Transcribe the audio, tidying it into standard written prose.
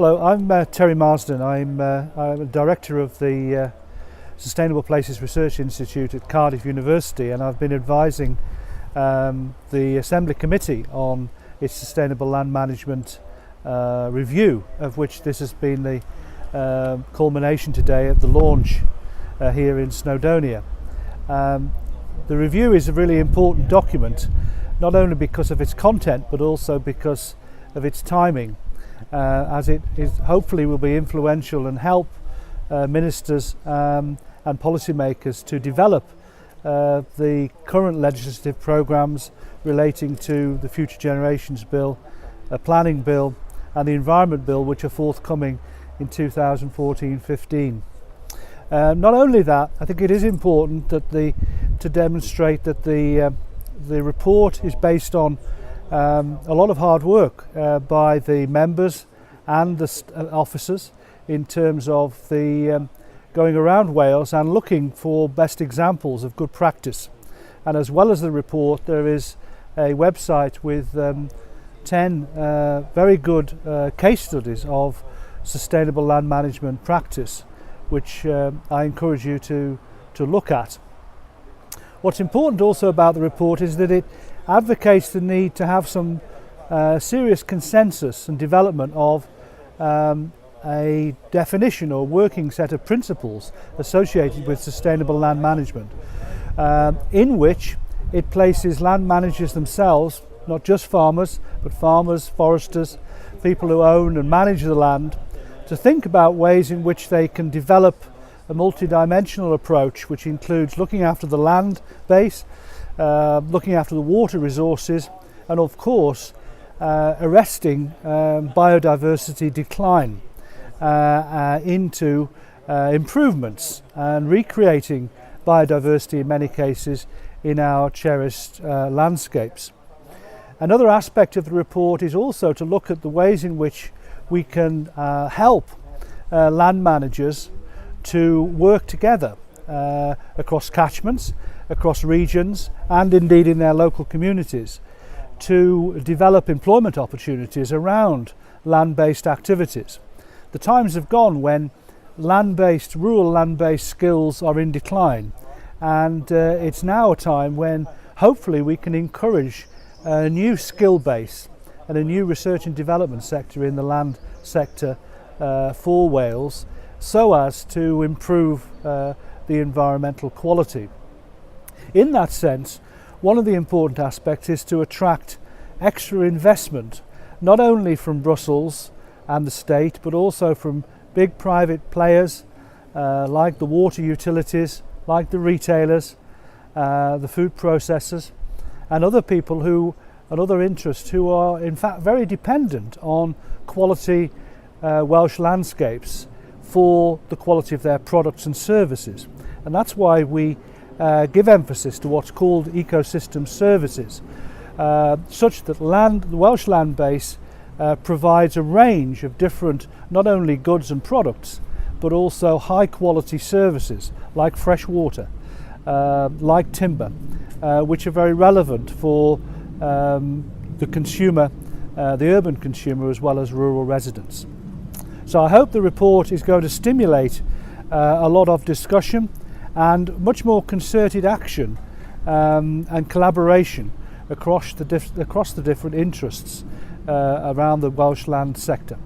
Hello, I'm Terry Marsden. I'm a director of the Sustainable Places Research Institute at Cardiff University, and I've been advising the Assembly Committee on its Sustainable Land Management review, of which this has been the culmination today at the launch here in Snowdonia. The review is a really important document, not only because of its content but also because of its timing, as it hopefully will be influential and help ministers and policymakers to develop the current legislative programmes relating to the Future Generations Bill, a planning bill and the Environment Bill, which are forthcoming in 2014-15. Not only that, I think it is important that to demonstrate that the report is based on a lot of hard work by the members and the officers in terms of the going around Wales and looking for best examples of good practice. And as well as the report, there is a website with 10 very good case studies of sustainable land management practice, which I encourage you to look at. What's important also about the report is that it advocates the need to have some serious consensus and development of a definition or working set of principles associated with sustainable land management, in which it places land managers themselves, not just farmers, but farmers, foresters, people who own and manage the land, to think about ways in which they can develop a multidimensional approach, which includes looking after the land base, looking after the water resources, and of course arresting biodiversity decline into improvements and recreating biodiversity in many cases in our cherished landscapes. Another aspect of the report is also to look at the ways in which we can help land managers to work together across catchments, across regions, and indeed in their local communities to develop employment opportunities around land-based activities. The times have gone when rural land-based skills are in decline, and it's now a time when hopefully we can encourage a new skill base and a new research and development sector in the land sector for Wales, so as to improve the environmental quality. In that sense, one of the important aspects is to attract extra investment, not only from Brussels and the state, but also from big private players like the water utilities, like the retailers, the food processors, and other people and other interests who are in fact very dependent on quality Welsh landscapes for the quality of their products and services. And that's why we give emphasis to what's called ecosystem services, such that the Welsh land base provides a range of different, not only goods and products, but also high quality services like fresh water, like timber, which are very relevant for the consumer, the urban consumer, as well as rural residents. So I hope the report is going to stimulate a lot of discussion and much more concerted action and collaboration across the different interests around the Welsh land sector.